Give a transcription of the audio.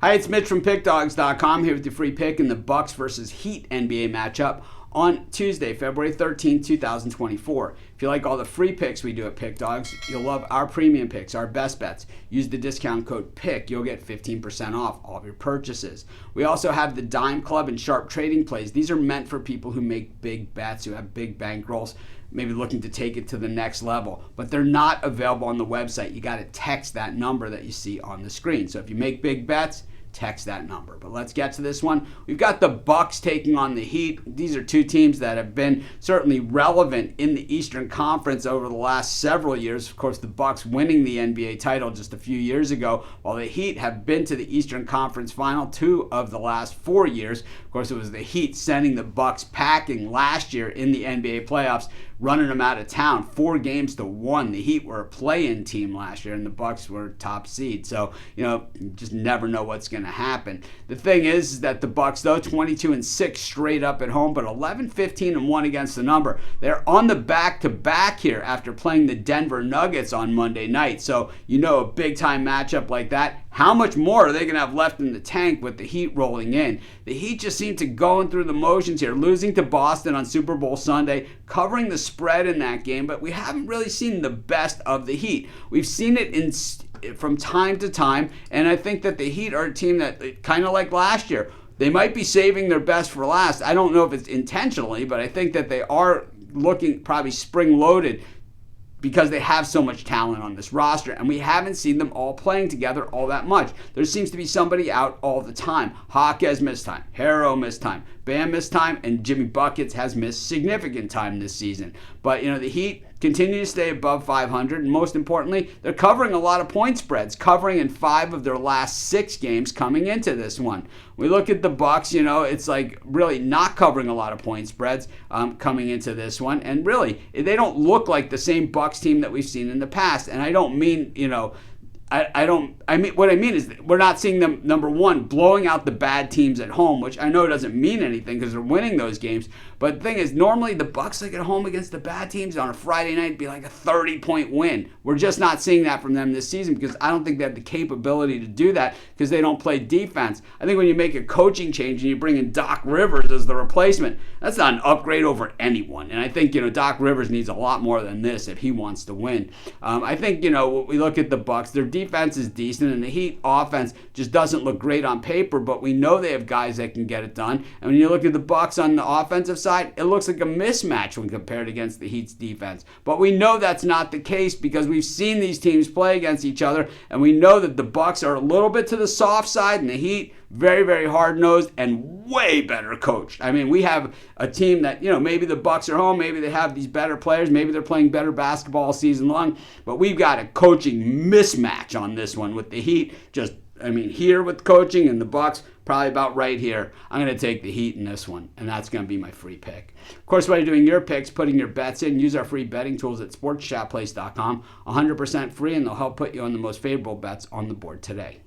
Hi, it's Mitch from Pickdawgz.com here with your free pick in the Bucks versus Heat NBA matchup on Tuesday, February 13, 2024. If you like all the free picks we do at Pickdawgz, you'll love our premium picks, our best bets. Use the discount code PICK. You'll get 15% off all of your purchases. We also have the Dime Club and Sharp Trading Plays. These are meant for people who make big bets, who have big bankrolls, maybe looking to take it to the next level. But they're not available on the website. You got to text that number that you see on the screen. So if you make big bets, text that number. But let's get to this one. We've got the Bucks taking on the Heat. These are two teams that have been certainly relevant in the Eastern Conference over the last several years. Of course, the Bucks winning the NBA title just a few years ago, while the Heat have been to the Eastern Conference Final 2 of the last 4 years. Of course, it was the Heat sending the Bucks packing last year in the NBA playoffs, running them out of town 4-1. The Heat were a play-in team last year, and the Bucks were top seed. So, you just never know what's going to happen. The thing is that the Bucks, though, 22-6 straight up at home, but 11-15-1 against the number. They're on the back-to-back here after playing the Denver Nuggets on Monday night. So, a big-time matchup like that, how much more are they going to have left in the tank with the Heat rolling in? The Heat just seem to going through the motions here, losing to Boston on Super Bowl Sunday, covering the spread in that game, but we haven't really seen the best of the Heat. We've seen it from time to time, and I think that the Heat are a team that, kind of like last year, they might be saving their best for last. I don't know if it's intentionally, but I think that they are looking probably spring-loaded because they have so much talent on this roster, and we haven't seen them all playing together all that much. There seems to be somebody out all the time. Hawkes missed time, Harrow missed time, Bam missed time, and Jimmy Buckets has missed significant time this season. But, the Heat continue to stay above 500, and most importantly, they're covering a lot of point spreads, covering in 5 of their last 6 games coming into this one. We look at the Bucks, it's like really not covering a lot of point spreads coming into this one, and really, they don't look like the same Bucks team that we've seen in the past, and I don't mean, what I mean is that we're not seeing them, number one, blowing out the bad teams at home, which I know doesn't mean anything because they're winning those games. But the thing is, normally the Bucks at home against the bad teams on a Friday night be like a 30-point win. We're just not seeing that from them this season because I don't think they have the capability to do that because they don't play defense. I think when you make a coaching change and you bring in Doc Rivers as the replacement, that's not an upgrade over anyone. And I think, Doc Rivers needs a lot more than this if he wants to win. I think, when we look at the Bucks, their defense is decent, and the Heat offense just doesn't look great on paper, but we know they have guys that can get it done. And when you look at the Bucks on the offensive side, it looks like a mismatch when compared against the Heat's defense. But we know that's not the case because we've seen these teams play against each other, and we know that the Bucks are a little bit to the soft side, and the Heat very, very hard-nosed and way better coached. I mean, we have a team that, maybe the Bucks are home, maybe they have these better players, maybe they're playing better basketball all season long, but we've got a coaching mismatch on this one with the Heat. Here with coaching and the Bucks, probably about right here. I'm going to take the Heat in this one, and that's going to be my free pick. Of course, while you're doing your picks, putting your bets in, use our free betting tools at sportschatplace.com. 100% free, and they'll help put you on the most favorable bets on the board today.